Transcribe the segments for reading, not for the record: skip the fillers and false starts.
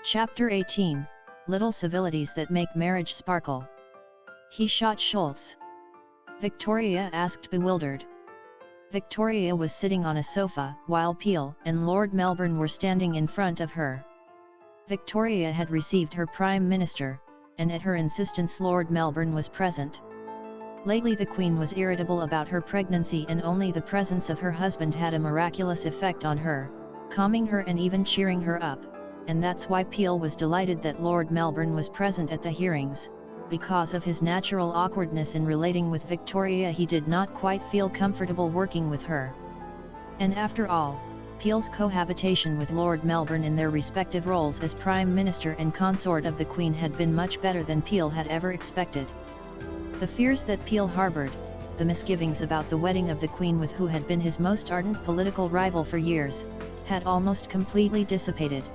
Chapter 18, Little Civilities That Make Marriage Sparkle. He shot Schultz? Victoria asked, bewildered. Victoria was sitting on a sofa, while Peel and Lord Melbourne were standing in front of her. Victoria had received her Prime Minister, and at her insistence Lord Melbourne was present. Lately the Queen was irritable about her pregnancy, and only the presence of her husband had a miraculous effect on her, calming her and even cheering her up, and that's why Peel was delighted that Lord Melbourne was present at the hearings. Because of his natural awkwardness in relating with Victoria, he did not quite feel comfortable working with her. And after all, Peel's cohabitation with Lord Melbourne in their respective roles as Prime Minister and consort of the Queen had been much better than Peel had ever expected. The fears that Peel harbored, the misgivings about the wedding of the Queen with who had been his most ardent political rival for years, had almost completely dissipated.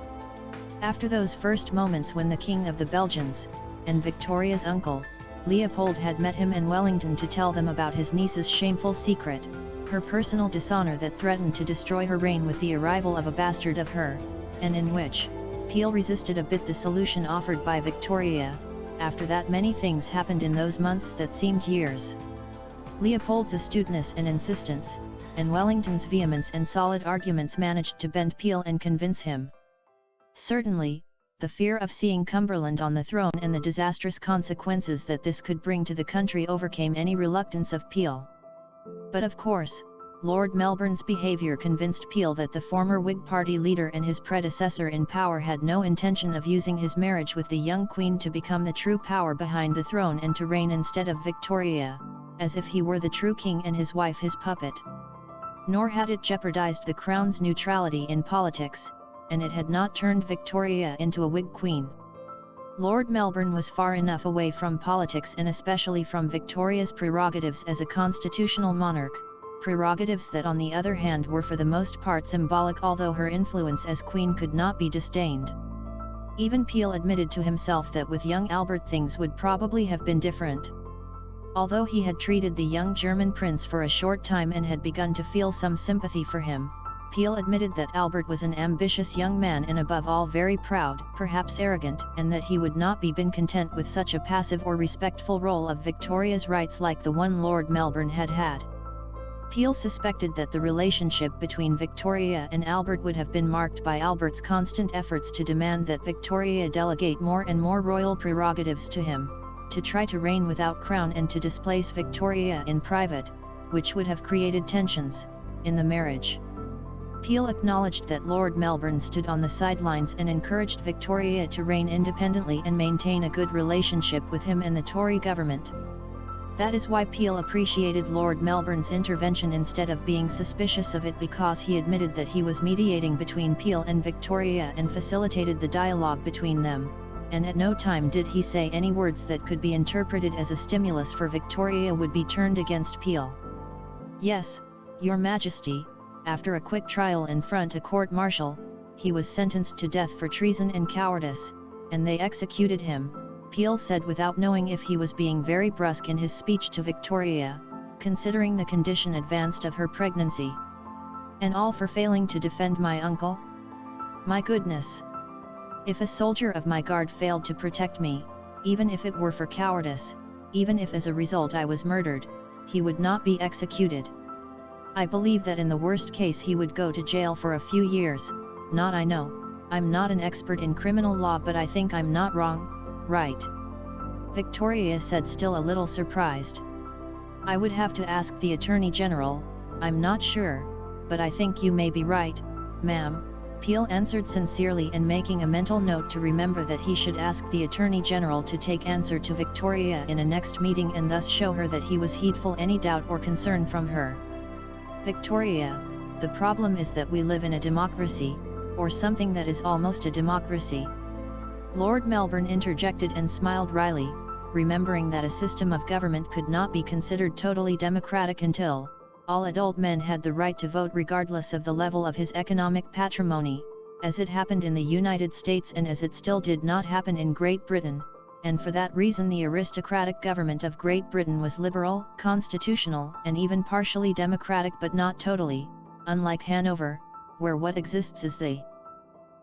After those first moments when the King of the Belgians, and Victoria's uncle, Leopold had met him in Wellington to tell them about his niece's shameful secret, her personal dishonor that threatened to destroy her reign with the arrival of a bastard of her, and in which Peel resisted a bit the solution offered by Victoria. After that, many things happened in those months that seemed years. Leopold's astuteness and insistence, and Wellington's vehemence and solid arguments managed to bend Peel and convince him. Certainly, the fear of seeing Cumberland on the throne and the disastrous consequences that this could bring to the country overcame any reluctance of Peel. But of course, Lord Melbourne's behaviour convinced Peel that the former Whig Party leader and his predecessor in power had no intention of using his marriage with the young Queen to become the true power behind the throne and to reign instead of Victoria, as if he were the true king and his wife his puppet. Nor had it jeopardised the Crown's neutrality in politics, and it had not turned Victoria into a Whig Queen. Lord Melbourne was far enough away from politics, and especially from Victoria's prerogatives as a constitutional monarch, prerogatives that on the other hand were for the most part symbolic, although her influence as Queen could not be disdained. Even Peel admitted to himself that with young Albert things would probably have been different. Although he had treated the young German prince for a short time and had begun to feel some sympathy for him, Peel admitted that Albert was an ambitious young man and above all very proud, perhaps arrogant, and that he would not be content with such a passive or respectful role of Victoria's rights like the one Lord Melbourne had had. Peel suspected that the relationship between Victoria and Albert would have been marked by Albert's constant efforts to demand that Victoria delegate more and more royal prerogatives to him, to try to reign without crown and to displace Victoria in private, which would have created tensions in the marriage. Peel acknowledged that Lord Melbourne stood on the sidelines and encouraged Victoria to reign independently and maintain a good relationship with him and the Tory government. That is why Peel appreciated Lord Melbourne's intervention instead of being suspicious of it, because he admitted that he was mediating between Peel and Victoria and facilitated the dialogue between them, and at no time did he say any words that could be interpreted as a stimulus for Victoria would be turned against Peel. Yes, Your Majesty, after a quick trial in front a court-martial, he was sentenced to death for treason and cowardice, and they executed him, Peel said without knowing if he was being very brusque in his speech to Victoria, considering the condition advanced of her pregnancy. And all for failing to defend my uncle? My goodness! If a soldier of my guard failed to protect me, even if it were for cowardice, even if as a result I was murdered, he would not be executed. I believe that in the worst case he would go to jail for a few years, not I know, I'm not an expert in criminal law, but I think I'm not wrong, right? Victoria said, still a little surprised. I would have to ask the Attorney General, I'm not sure, but I think you may be right, ma'am, Peel answered sincerely, and making a mental note to remember that he should ask the Attorney General to take answer to Victoria in a next meeting and thus show her that he was heedful any doubt or concern from her. Victoria, the problem is that we live in a democracy, or something that is almost a democracy. Lord Melbourne interjected and smiled wryly, remembering that a system of government could not be considered totally democratic until all adult men had the right to vote regardless of the level of his economic patrimony, as it happened in the United States and as it still did not happen in Great Britain, and for that reason the aristocratic government of Great Britain was liberal, constitutional, and even partially democratic, but not totally, unlike Hanover, where what exists is the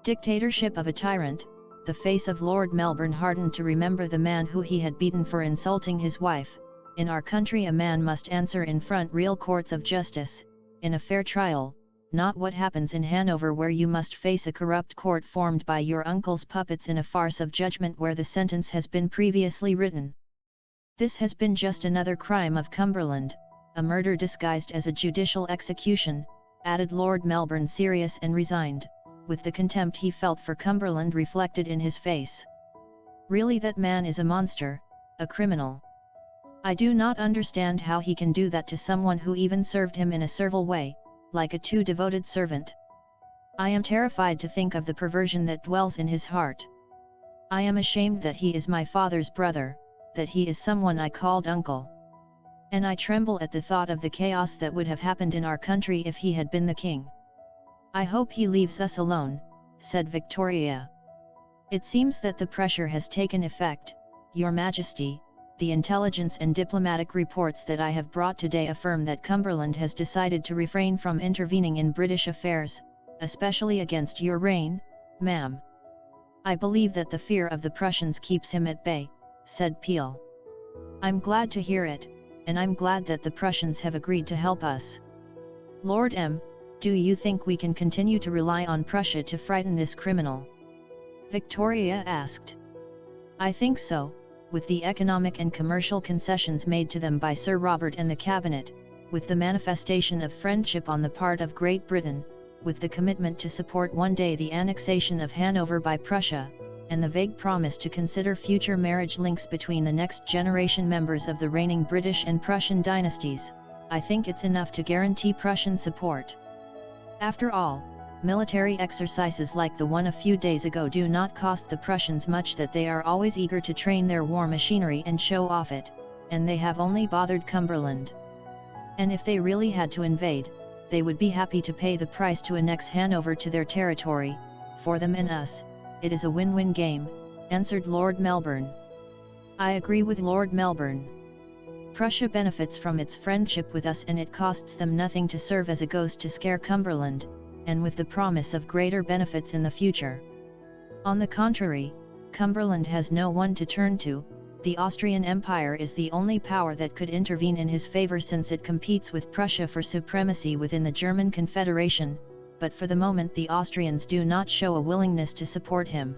dictatorship of a tyrant. The face of Lord Melbourne hardened to remember the man who he had beaten for insulting his wife. In our country a man must answer in front real courts of justice, in a fair trial, not what happens in Hanover where you must face a corrupt court formed by your uncle's puppets in a farce of judgment where the sentence has been previously written. This has been just another crime of Cumberland, a murder disguised as a judicial execution, added Lord Melbourne, serious and resigned, with the contempt he felt for Cumberland reflected in his face. Really, that man is a monster, a criminal. I do not understand how he can do that to someone who even served him in a servile way, like a too devoted servant. I am terrified to think of the perversion that dwells in his heart. I am ashamed that he is my father's brother, that he is someone I called uncle. And I tremble at the thought of the chaos that would have happened in our country if he had been the king. I hope he leaves us alone, said Victoria. It seems that the pressure has taken effect, Your Majesty. The intelligence and diplomatic reports that I have brought today affirm that Cumberland has decided to refrain from intervening in British affairs, especially against your reign, ma'am. I believe that the fear of the Prussians keeps him at bay, said Peel. I'm glad to hear it, and I'm glad that the Prussians have agreed to help us. Lord M., do you think we can continue to rely on Prussia to frighten this criminal? Victoria asked. I think so. With the economic and commercial concessions made to them by Sir Robert and the Cabinet, with the manifestation of friendship on the part of Great Britain, with the commitment to support one day the annexation of Hanover by Prussia, and the vague promise to consider future marriage links between the next generation members of the reigning British and Prussian dynasties, I think it's enough to guarantee Prussian support. After all, military exercises like the one a few days ago do not cost the Prussians much, that they are always eager to train their war machinery and show off it, and they have only bothered Cumberland. And if they really had to invade, they would be happy to pay the price to annex Hanover to their territory. For them and us, it is a win-win game, answered Lord Melbourne. I agree with Lord Melbourne. Prussia benefits from its friendship with us, and it costs them nothing to serve as a ghost to scare Cumberland, and with the promise of greater benefits in the future. On the contrary, Cumberland has no one to turn to. The Austrian Empire is the only power that could intervene in his favor, since it competes with Prussia for supremacy within the German Confederation, but for the moment the Austrians do not show a willingness to support him.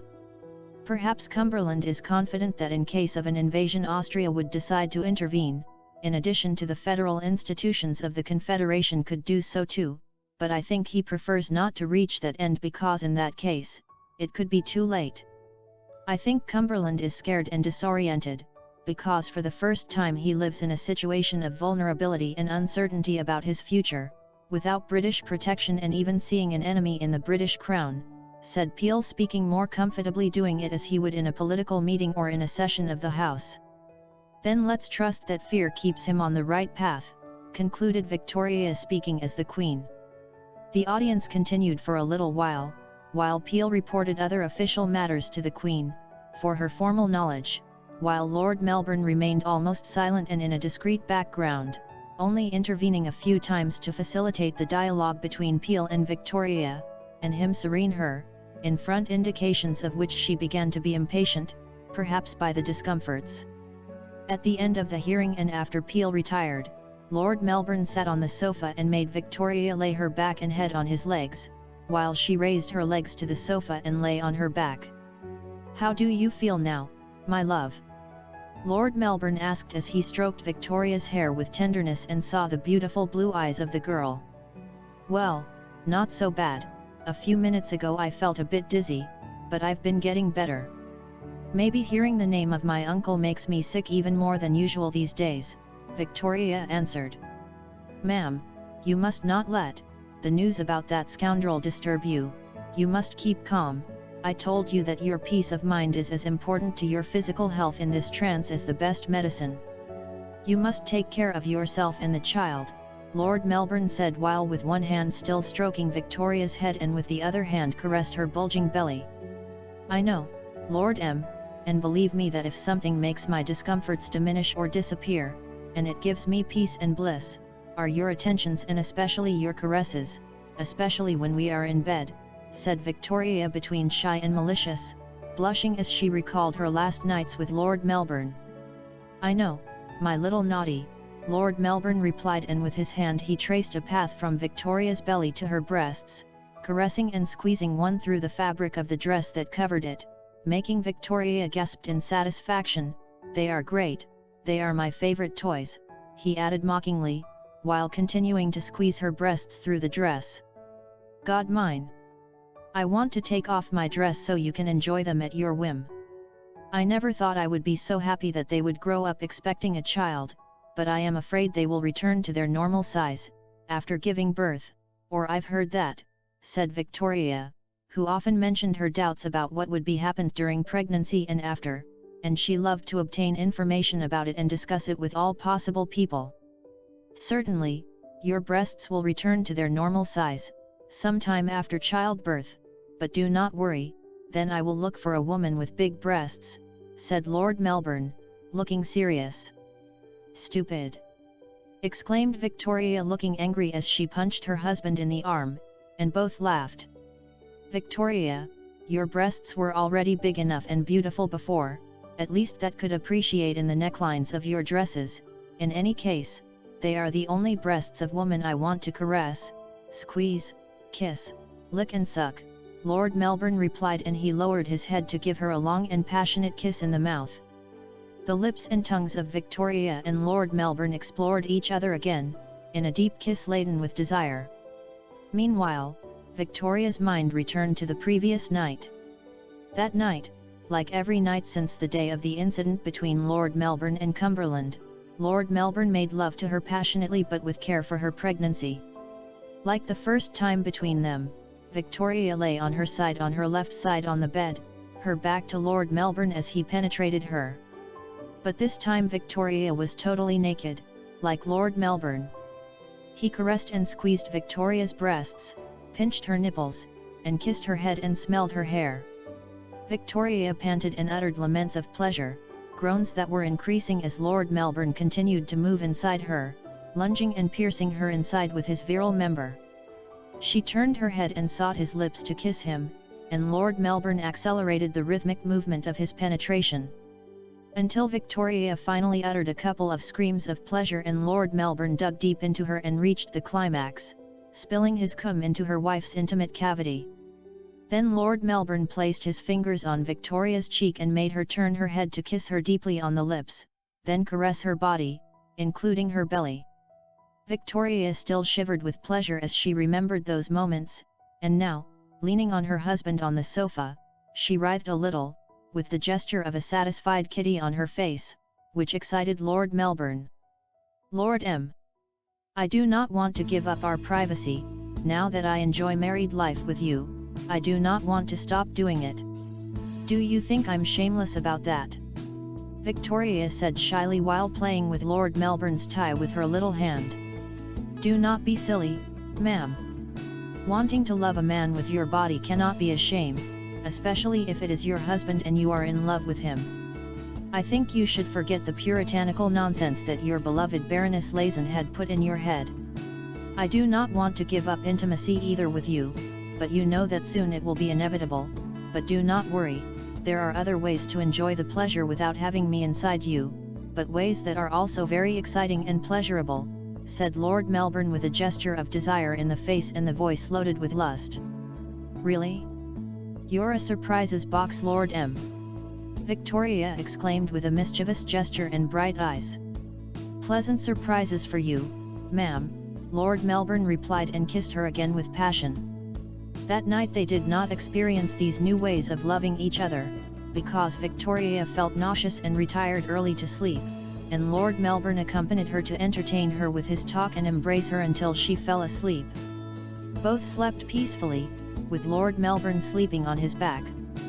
Perhaps Cumberland is confident that in case of an invasion Austria would decide to intervene, in addition to the federal institutions of the Confederation could do so too, but I think he prefers not to reach that end, because in that case, it could be too late. I think Cumberland is scared and disoriented, because for the first time he lives in a situation of vulnerability and uncertainty about his future, without British protection and even seeing an enemy in the British Crown, said Peel, speaking more comfortably, doing it as he would in a political meeting or in a session of the House. Then let's trust that fear keeps him on the right path, concluded Victoria, speaking as the Queen. The audience continued for a little while Peel reported other official matters to the Queen, for her formal knowledge, while Lord Melbourne remained almost silent and in a discreet background, only intervening a few times to facilitate the dialogue between Peel and Victoria, and him serene her, in front, indications of which she began to be impatient, perhaps by the discomforts. At the end of the hearing and after Peel retired, Lord Melbourne sat on the sofa and made Victoria lay her back and head on his legs, while she raised her legs to the sofa and lay on her back. How do you feel now, my love? Lord Melbourne asked as he stroked Victoria's hair with tenderness and saw the beautiful blue eyes of the girl. Well, not so bad. A few minutes ago I felt a bit dizzy, but I've been getting better. Maybe hearing the name of my uncle makes me sick even more than usual these days, Victoria answered. Ma'am, you must not let the news about that scoundrel disturb you. You must keep calm. I told you that your peace of mind is as important to your physical health in this trance as the best medicine. You must take care of yourself and the child, Lord Melbourne said, while with one hand still stroking Victoria's head and with the other hand caressed her bulging belly. I know, Lord M., and believe me that if something makes my discomforts diminish or disappear, and it gives me peace and bliss, are your attentions and especially your caresses, especially when we are in bed, said Victoria between shy and malicious. blushing as she recalled her last nights with Lord Melbourne. "I know, my little naughty," Lord Melbourne replied, and with his hand he traced a path from Victoria's belly to her breasts, caressing and squeezing one through the fabric of the dress that covered it, making Victoria gasp in satisfaction. "They are great, they are my favorite toys," he added mockingly, while continuing to squeeze her breasts through the dress. "God mine! I want to take off my dress so you can enjoy them at your whim. I never thought I would be so happy that they would grow up expecting a child, but I am afraid they will return to their normal size, after giving birth, or I've heard that," said Victoria, who often mentioned her doubts about what would be happened during pregnancy and after, and she loved to obtain information about it and discuss it with all possible people. "Certainly, your breasts will return to their normal size, sometime after childbirth, but do not worry, then I will look for a woman with big breasts," said Lord Melbourne, looking serious. "Stupid!" exclaimed Victoria, looking angry as she punched her husband in the arm, and both laughed. "Victoria, your breasts were already big enough and beautiful before, at least that could appreciate in the necklines of your dresses. In any case, they are the only breasts of woman I want to caress, squeeze, kiss, lick and suck," Lord Melbourne replied, and he lowered his head to give her a long and passionate kiss in the mouth. The lips and tongues of Victoria and Lord Melbourne explored each other again, in a deep kiss laden with desire. Meanwhile, Victoria's mind returned to the previous night. That night, like every night since the day of the incident between Lord Melbourne and Cumberland, Lord Melbourne made love to her passionately but with care for her pregnancy. Like the first time between them, Victoria lay on her side, on her left side on the bed, her back to Lord Melbourne as he penetrated her. But this time Victoria was totally naked, like Lord Melbourne. He caressed and squeezed Victoria's breasts, pinched her nipples, and kissed her head and smelled her hair. Victoria panted and uttered laments of pleasure, groans that were increasing as Lord Melbourne continued to move inside her, lunging and piercing her inside with his virile member. She turned her head and sought his lips to kiss him, and Lord Melbourne accelerated the rhythmic movement of his penetration, until Victoria finally uttered a couple of screams of pleasure and Lord Melbourne dug deep into her and reached the climax, spilling his cum into her wife's intimate cavity. Then Lord Melbourne placed his fingers on Victoria's cheek and made her turn her head to kiss her deeply on the lips, then caress her body, including her belly. Victoria still shivered with pleasure as she remembered those moments, and now, leaning on her husband on the sofa, she writhed a little, with the gesture of a satisfied kitty on her face, which excited Lord Melbourne. "Lord M. I do not want to give up our privacy. Now that I enjoy married life with you, I do not want to stop doing it. Do you think I'm shameless about that?" Victoria said shyly while playing with Lord Melbourne's tie with her little hand. "Do not be silly, ma'am. Wanting to love a man with your body cannot be a shame, especially if it is your husband and you are in love with him. I think you should forget the puritanical nonsense that your beloved Baroness Lazen had put in your head. I do not want to give up intimacy either with you, but you know that soon it will be inevitable, but do not worry, there are other ways to enjoy the pleasure without having me inside you, but ways that are also very exciting and pleasurable," said Lord Melbourne with a gesture of desire in the face and the voice loaded with lust. "Really? You're a surprises box, Lord M." Victoria exclaimed with a mischievous gesture and bright eyes. "Pleasant surprises for you, ma'am," Lord Melbourne replied and kissed her again with passion. That night they did not experience these new ways of loving each other, because Victoria felt nauseous and retired early to sleep, and Lord Melbourne accompanied her to entertain her with his talk and embrace her until she fell asleep. Both slept peacefully, with Lord Melbourne sleeping on his back,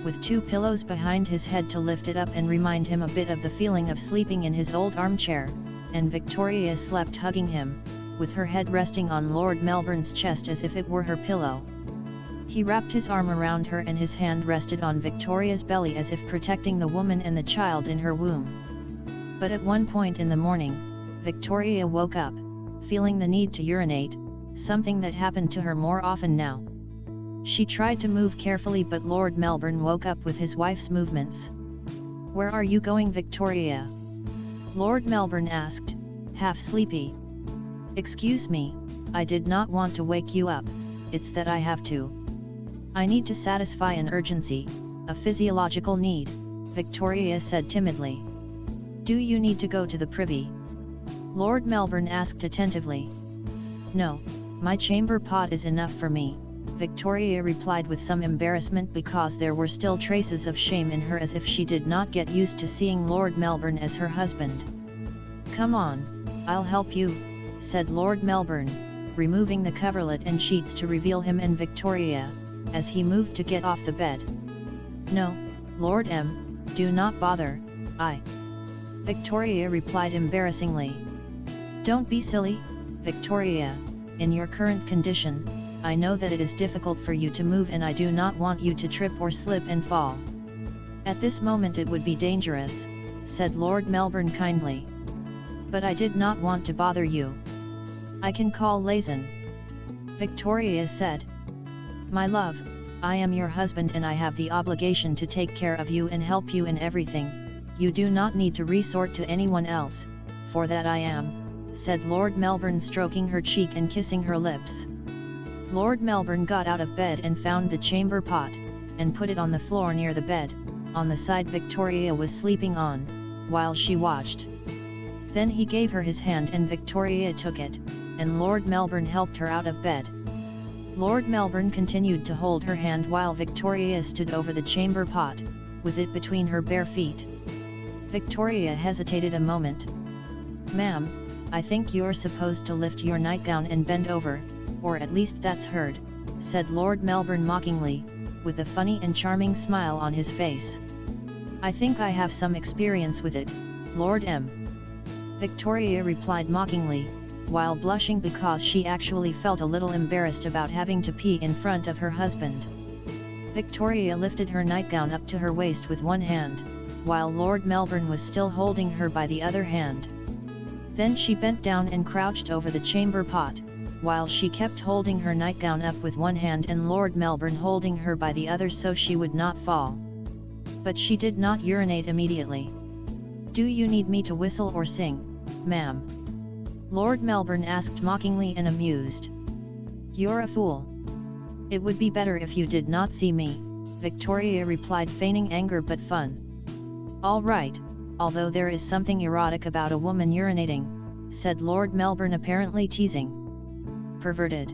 with 2 pillows behind his head to lift it up and remind him a bit of the feeling of sleeping in his old armchair, and Victoria slept hugging him, with her head resting on Lord Melbourne's chest as if it were her pillow. He wrapped his arm around her and his hand rested on Victoria's belly as if protecting the woman and the child in her womb. But at one point in the morning, Victoria woke up, feeling the need to urinate, something that happened to her more often now. She tried to move carefully, but Lord Melbourne woke up with his wife's movements. "Where are you going, Victoria?" Lord Melbourne asked, half sleepy. "Excuse me, I did not want to wake you up, it's that I have to. I need to satisfy an urgency, a physiological need," Victoria said timidly. "Do you need to go to the privy?" Lord Melbourne asked attentively. "No, my chamber pot is enough for me," Victoria replied with some embarrassment, because there were still traces of shame in her, as if she did not get used to seeing Lord Melbourne as her husband. "Come on, I'll help you," said Lord Melbourne, removing the coverlet and sheets to reveal him and Victoria, as he moved to get off the bed. "No, Lord M, do not bother, Victoria replied embarrassingly. "Don't be silly, Victoria, in your current condition, I know that it is difficult for you to move, and I do not want you to trip or slip and fall. At this moment it would be dangerous," said Lord Melbourne kindly. "But I did not want to bother you. I can call Lazan," Victoria said. "My love, I am your husband and I have the obligation to take care of you and help you in everything. You do not need to resort to anyone else, for that I am," said Lord Melbourne, stroking her cheek and kissing her lips. Lord Melbourne got out of bed and found the chamber pot, and put it on the floor near the bed, on the side Victoria was sleeping on, while she watched. Then he gave her his hand and Victoria took it, and Lord Melbourne helped her out of bed. Lord Melbourne continued to hold her hand while Victoria stood over the chamber pot, with it between her bare feet. Victoria hesitated a moment. "Ma'am, I think you're supposed to lift your nightgown and bend over, or at least that's heard," said Lord Melbourne mockingly, with a funny and charming smile on his face. "I think I have some experience with it, Lord M," Victoria replied mockingly, while blushing because she actually felt a little embarrassed about having to pee in front of her husband. Victoria lifted her nightgown up to her waist with one hand, while Lord Melbourne was still holding her by the other hand. Then she bent down and crouched over the chamber pot, while she kept holding her nightgown up with one hand and Lord Melbourne holding her by the other so she would not fall. But she did not urinate immediately. "Do you need me to whistle or sing, ma'am?" Lord Melbourne asked mockingly and amused. "You're a fool. It would be better if you did not see me," Victoria replied, feigning anger but fun. "All right, although there is something erotic about a woman urinating," said Lord Melbourne, apparently teasing. "Perverted!"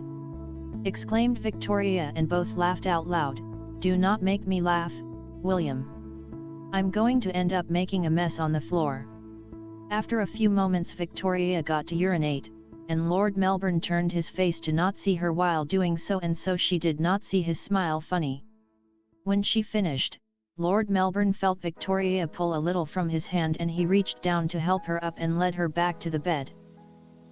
exclaimed Victoria, and both laughed out loud. "Do not make me laugh, William. I'm going to end up making a mess on the floor." After a few moments Victoria got to urinate, and Lord Melbourne turned his face to not see her while doing so, and so she did not see his smile funny. When she finished, Lord Melbourne felt Victoria pull a little from his hand and he reached down to help her up and led her back to the bed.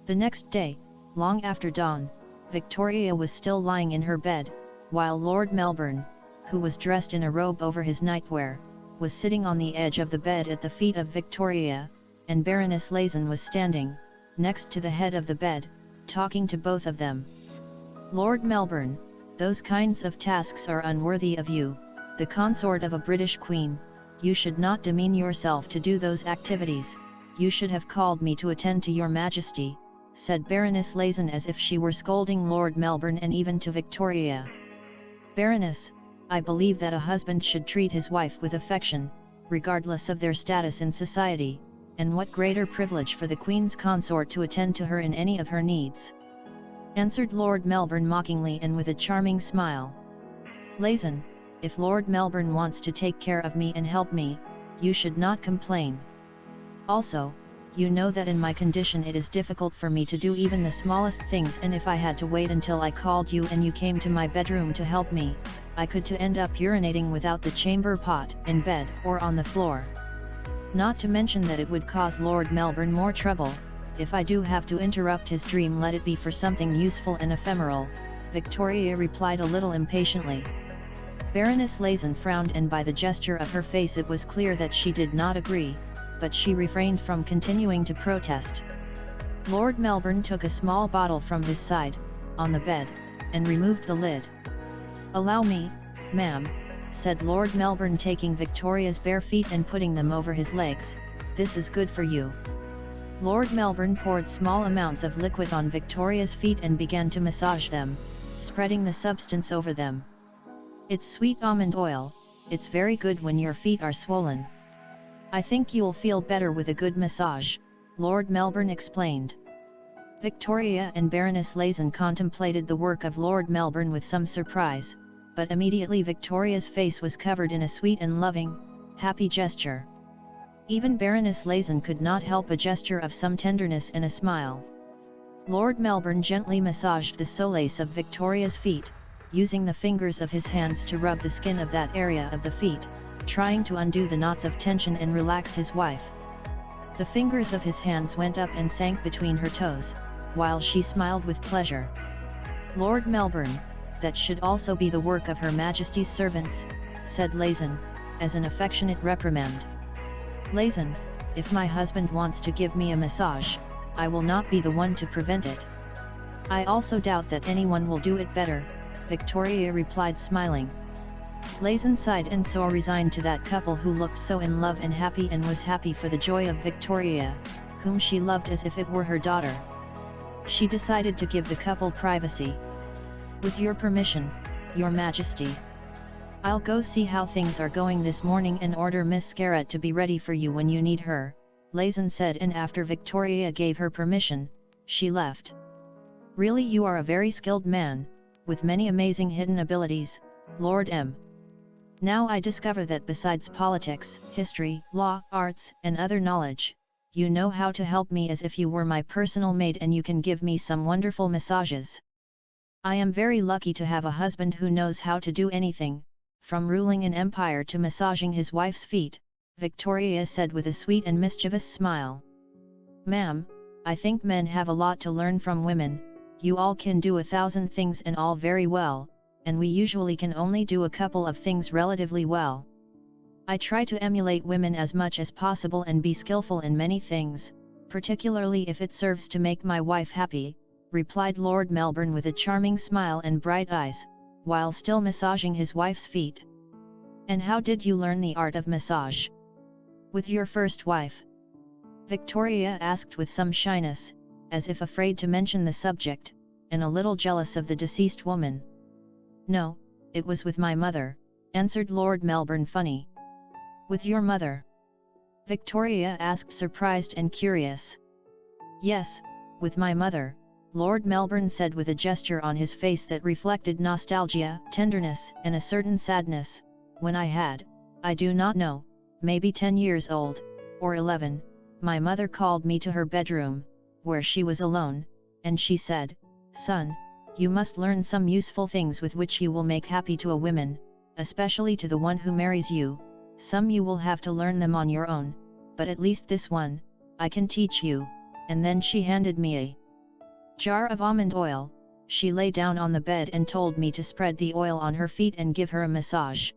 The next day, long after dawn, Victoria was still lying in her bed, while Lord Melbourne, who was dressed in a robe over his nightwear, was sitting on the edge of the bed at the feet of Victoria, and Baroness Lazan was standing, next to the head of the bed, talking to both of them. "Lord Melbourne, those kinds of tasks are unworthy of you, the consort of a British Queen. You should not demean yourself to do those activities. You should have called me to attend to your Majesty," said Baroness Lazan, as if she were scolding Lord Melbourne and even to Victoria. "Baroness, I believe that a husband should treat his wife with affection, regardless of their status in society, and what greater privilege for the Queen's consort to attend to her in any of her needs," answered Lord Melbourne mockingly and with a charming smile. "Lazan, if Lord Melbourne wants to take care of me and help me, you should not complain. Also, you know that in my condition it is difficult for me to do even the smallest things, and if I had to wait until I called you and you came to my bedroom to help me, I could to end up urinating without the chamber pot, in bed or on the floor. Not to mention that it would cause Lord Melbourne more trouble. If I do have to interrupt his dream, let it be for something useful and ephemeral," Victoria replied a little impatiently. Baroness Lazan frowned, and by the gesture of her face it was clear that she did not agree, but she refrained from continuing to protest. Lord Melbourne took a small bottle from his side, on the bed, and removed the lid. "Allow me, ma'am," said Lord Melbourne, taking Victoria's bare feet and putting them over his legs. "This is good for you." Lord Melbourne poured small amounts of liquid on Victoria's feet and began to massage them, spreading the substance over them. "It's sweet almond oil, it's very good when your feet are swollen. I think you'll feel better with a good massage," Lord Melbourne explained. Victoria and Baroness Lazen contemplated the work of Lord Melbourne with some surprise, but immediately Victoria's face was covered in a sweet and loving, happy gesture. Even Baroness Lazen could not help a gesture of some tenderness and a smile. Lord Melbourne gently massaged the soles of Victoria's feet, using the fingers of his hands to rub the skin of that area of the feet, trying to undo the knots of tension and relax his wife. The fingers of his hands went up and sank between her toes, while she smiled with pleasure. "Lord Melbourne, that should also be the work of Her Majesty's servants," said Lazen, as an affectionate reprimand. "Lazen, if my husband wants to give me a massage, I will not be the one to prevent it." "I also doubt that anyone will do it better," Victoria replied, smiling. Lazen sighed and so resigned to that couple who looked so in love and happy, and was happy for the joy of Victoria, whom she loved as if it were her daughter. She decided to give the couple privacy. "With your permission, Your Majesty, I'll go see how things are going this morning and order Miss Scarrett to be ready for you when you need her," Lazen said, and after Victoria gave her permission, she left. "Really, you are a very skilled man, with many amazing hidden abilities, Lord M. Now I discover that besides politics, history, law, arts, and other knowledge, you know how to help me as if you were my personal maid, and you can give me some wonderful massages. I am very lucky to have a husband who knows how to do anything, from ruling an empire to massaging his wife's feet," Victoria said with a sweet and mischievous smile. "Ma'am, I think men have a lot to learn from women. You all can do 1,000 things and all very well, and we usually can only do a couple of things relatively well. I try to emulate women as much as possible and be skillful in many things, particularly if it serves to make my wife happy," replied Lord Melbourne with a charming smile and bright eyes, while still massaging his wife's feet. "And how did you learn the art of massage? With your first wife?" Victoria asked with some shyness, as if afraid to mention the subject, and a little jealous of the deceased woman. "No, it was with my mother," answered Lord Melbourne, funny. "With your mother?" Victoria asked, surprised and curious. "Yes, with my mother," Lord Melbourne said with a gesture on his face that reflected nostalgia, tenderness, and a certain sadness. "When I do not know, maybe 10 years old, or 11, my mother called me to her bedroom, where she was alone, and she said, 'Son, you must learn some useful things with which you will make happy to a woman, especially to the one who marries you. Some you will have to learn them on your own, but at least this one, I can teach you,' and then she handed me a jar of almond oil. She lay down on the bed and told me to spread the oil on her feet and give her a massage.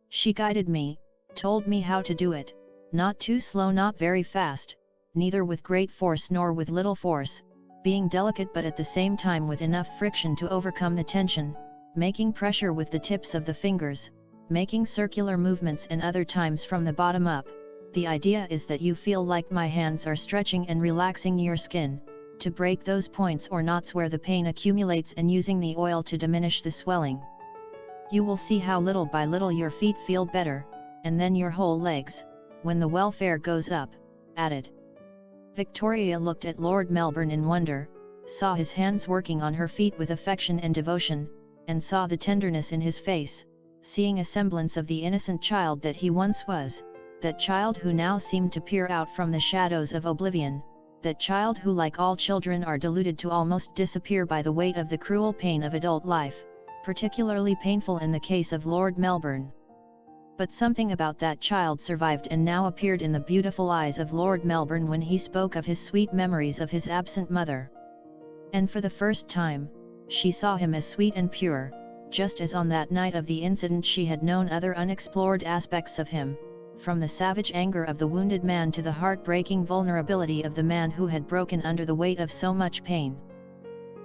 She guided me, told me how to do it, not too slow, not very fast, neither with great force nor with little force, being delicate but at the same time with enough friction to overcome the tension, making pressure with the tips of the fingers, making circular movements and other times from the bottom up. The idea is that you feel like my hands are stretching and relaxing your skin, to break those points or knots where the pain accumulates, and using the oil to diminish the swelling. You will see how little by little your feet feel better, and then your whole legs, when the welfare goes up," added. Victoria looked at Lord Melbourne in wonder, saw his hands working on her feet with affection and devotion, and saw the tenderness in his face, seeing a semblance of the innocent child that he once was, that child who now seemed to peer out from the shadows of oblivion, that child who, like all children, are deluded to almost disappear by the weight of the cruel pain of adult life, particularly painful in the case of Lord Melbourne. But something about that child survived and now appeared in the beautiful eyes of Lord Melbourne when he spoke of his sweet memories of his absent mother. And for the first time, she saw him as sweet and pure, just as on that night of the incident she had known other unexplored aspects of him, from the savage anger of the wounded man to the heartbreaking vulnerability of the man who had broken under the weight of so much pain.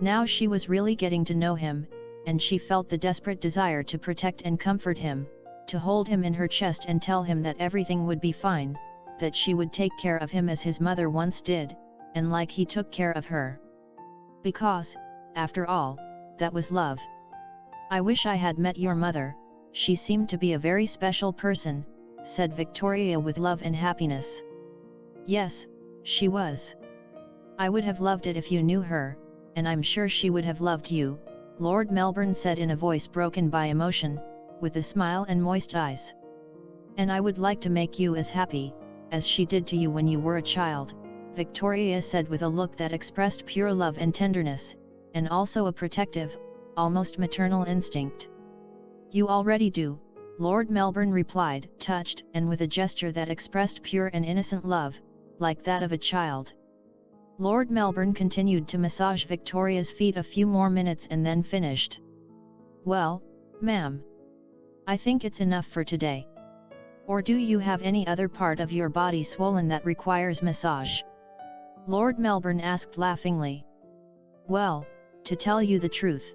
Now she was really getting to know him, and she felt the desperate desire to protect and comfort him, to hold him in her chest and tell him that everything would be fine, that she would take care of him as his mother once did, and like he took care of her. Because, after all, that was love. "I wish I had met your mother, she seemed to be a very special person," said Victoria with love and happiness. "Yes, she was. I would have loved it if you knew her, and I'm sure she would have loved you," Lord Melbourne said in a voice broken by emotion, with a smile and moist eyes. "And I would like to make you as happy, as she did to you when you were a child," Victoria said with a look that expressed pure love and tenderness, and also a protective, almost maternal instinct. "You already do," Lord Melbourne replied, touched, and with a gesture that expressed pure and innocent love, like that of a child. Lord Melbourne continued to massage Victoria's feet a few more minutes and then finished. "Well, ma'am, I think it's enough for today. Or do you have any other part of your body swollen that requires massage?" Lord Melbourne asked laughingly. "Well, to tell you the truth,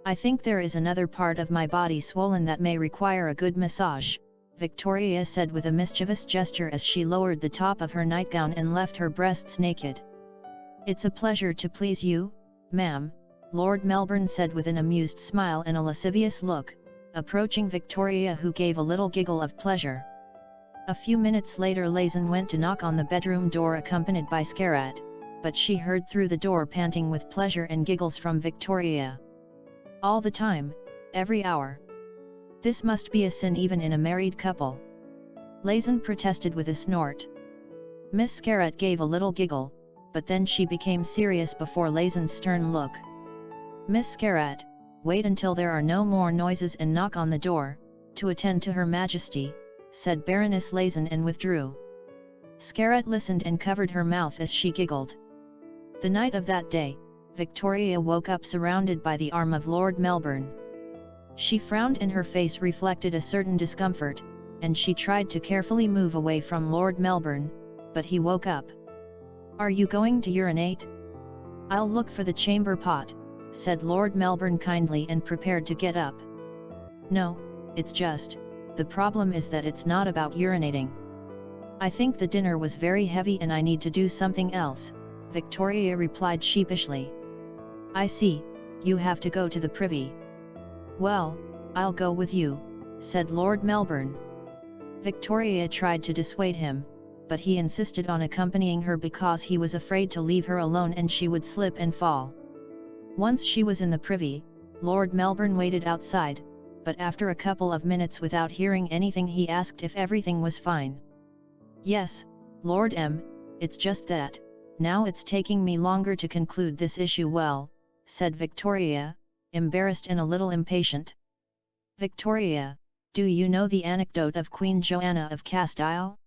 I think there is another part of my body swollen that may require a good massage," Victoria said with a mischievous gesture as she lowered the top of her nightgown and left her breasts naked. "It's a pleasure to please you, ma'am," Lord Melbourne said with an amused smile and a lascivious look, approaching Victoria, who gave a little giggle of pleasure. A few minutes later Lazan went to knock on the bedroom door accompanied by Scarrat, but she heard through the door panting with pleasure and giggles from Victoria. "All the time, every hour. This must be a sin even in a married couple," Lazan protested with a snort. Miss Scarrat gave a little giggle, but then she became serious before Lazan's stern look. "Miss Scarrat, wait until there are no more noises and knock on the door, to attend to Her Majesty," said Baroness Lazan and withdrew. Scarrat listened and covered her mouth as she giggled. The night of that day, Victoria woke up surrounded by the arm of Lord Melbourne. She frowned and her face reflected a certain discomfort, and she tried to carefully move away from Lord Melbourne, but he woke up. "Are you going to urinate?" "I'll look for the chamber pot," said Lord Melbourne kindly and prepared to get up. "No, it's just, the problem is that it's not about urinating. I think the dinner was very heavy and I need to do something else," Victoria replied sheepishly. "I see, you have to go to the privy." "Well, I'll go with you," said Lord Melbourne. Victoria tried to dissuade him, but he insisted on accompanying her because he was afraid to leave her alone and she would slip and fall. Once she was in the privy, Lord Melbourne waited outside, but after a couple of minutes without hearing anything he asked if everything was fine. "Yes, Lord M, it's just that, now it's taking me longer to conclude this issue well," said Victoria, embarrassed and a little impatient. "Victoria, do you know the anecdote of Queen Joanna of Castile?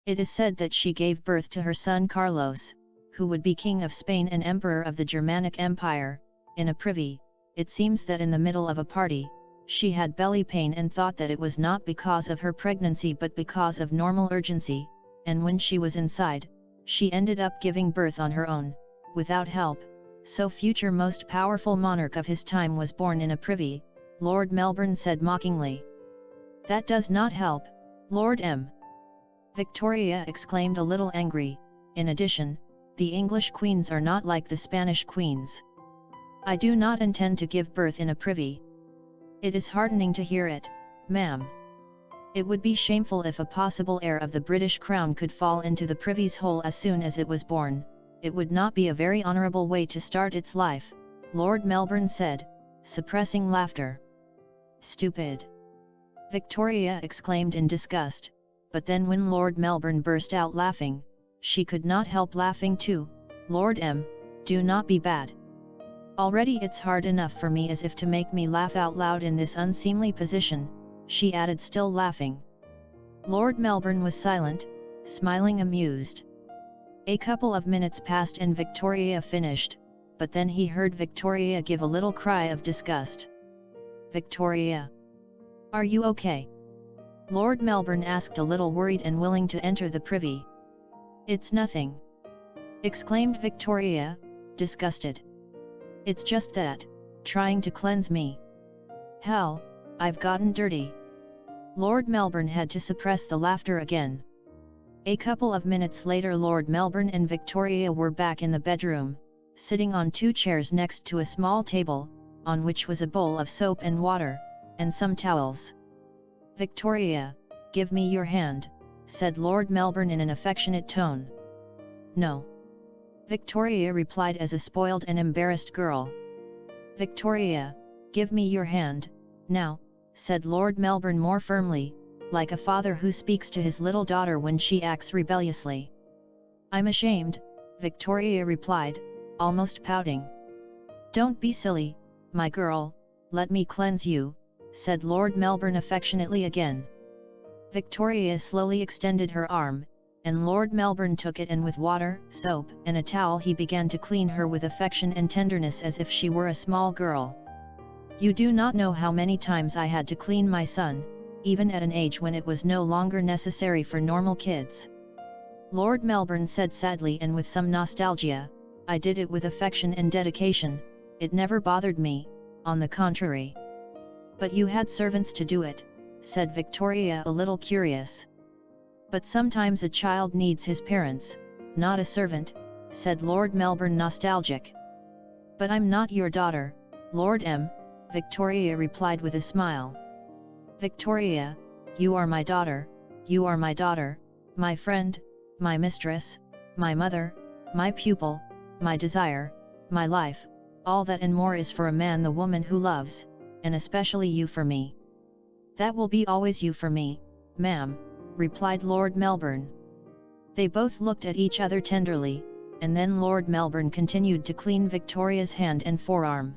It is said that she gave birth to her son Carlos, who would be King of Spain and Emperor of the Germanic Empire, in a privy. It seems that in the middle of a party, she had belly pain and thought that it was not because of her pregnancy but because of normal urgency, and when she was inside, she ended up giving birth on her own, without help, so future most powerful monarch of his time was born in a privy," Lord Melbourne said mockingly. "That does not help, Lord M," Victoria exclaimed a little angry. "In addition, the English queens are not like the Spanish queens. I do not intend to give birth in a privy. It is heartening to hear it, ma'am. It would be shameful if a possible heir of the British crown could fall into the privy's hole as soon as it was born. It would not be a very honourable way to start its life," Lord Melbourne said, suppressing laughter. "Stupid!" Victoria exclaimed in disgust, but then when Lord Melbourne burst out laughing, she could not help laughing too. "Lord M, do not be bad. Already it's hard enough for me as if to make me laugh out loud in this unseemly position," she added, still laughing. Lord Melbourne was silent, smiling amused. A couple of minutes passed and Victoria finished, but then he heard Victoria give a little cry of disgust. "Victoria! Are you okay?" Lord Melbourne asked, a little worried and willing to enter the privy. "It's nothing," exclaimed Victoria, disgusted. "It's just that, trying to cleanse me. Hell, I've gotten dirty. Lord Melbourne had to suppress the laughter again. A couple of minutes later Lord Melbourne and Victoria were back in the bedroom, sitting on 2 chairs next to a small table, on which was a bowl of soap and water, and some towels. "Victoria, give me your hand," said Lord Melbourne in an affectionate tone. "No," Victoria replied as a spoiled and embarrassed girl. "Victoria, give me your hand, now," said Lord Melbourne more firmly, like a father who speaks to his little daughter when she acts rebelliously. "I'm ashamed," Victoria replied, almost pouting. "Don't be silly, my girl, let me cleanse you," said Lord Melbourne affectionately again. Victoria slowly extended her arm, and Lord Melbourne took it, and with water, soap, and a towel he began to clean her with affection and tenderness as if she were a small girl. "You do not know how many times I had to clean my son, even at an age when it was no longer necessary for normal kids," Lord Melbourne said sadly and with some nostalgia. "I did it with affection and dedication, it never bothered me, on the contrary." "But you had servants to do it," said Victoria a little curious. "But sometimes a child needs his parents, not a servant," said Lord Melbourne nostalgic. "But I'm not your daughter, Lord M," Victoria replied with a smile. "Victoria, you are my daughter, you are my daughter, my friend, my mistress, my mother, my pupil, my desire, my life, all that and more is for a man the woman who loves, and especially you for me." "That will be always you for me, ma'am," replied Lord Melbourne. They both looked at each other tenderly, and then Lord Melbourne continued to clean Victoria's hand and forearm.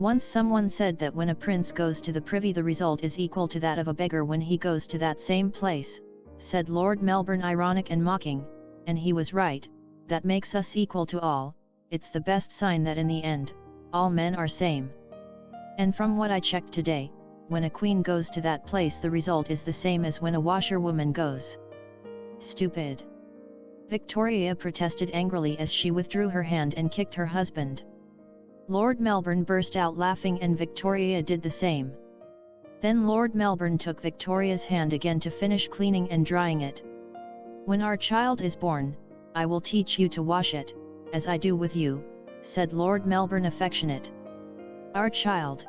"Once someone said that when a prince goes to the privy the result is equal to that of a beggar when he goes to that same place," said Lord Melbourne ironic and mocking, "and he was right, that makes us equal to all, it's the best sign that in the end, all men are same. And from what I checked today, when a queen goes to that place the result is the same as when a washerwoman goes." "Stupid!" Victoria protested angrily as she withdrew her hand and kicked her husband. Lord Melbourne burst out laughing and Victoria did the same. Then Lord Melbourne took Victoria's hand again to finish cleaning and drying it. "When our child is born, I will teach you to wash it, as I do with you," said Lord Melbourne affectionate. "Our child?"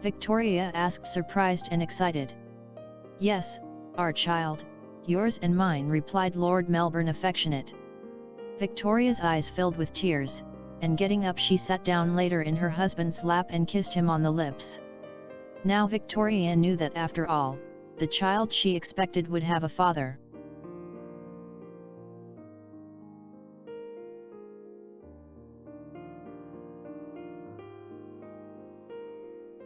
Victoria asked surprised and excited. "Yes, our child, yours and mine," replied Lord Melbourne affectionate. Victoria's eyes filled with tears, and getting up she sat down later in her husband's lap and kissed him on the lips. Now Victoria knew that after all, the child she expected would have a father.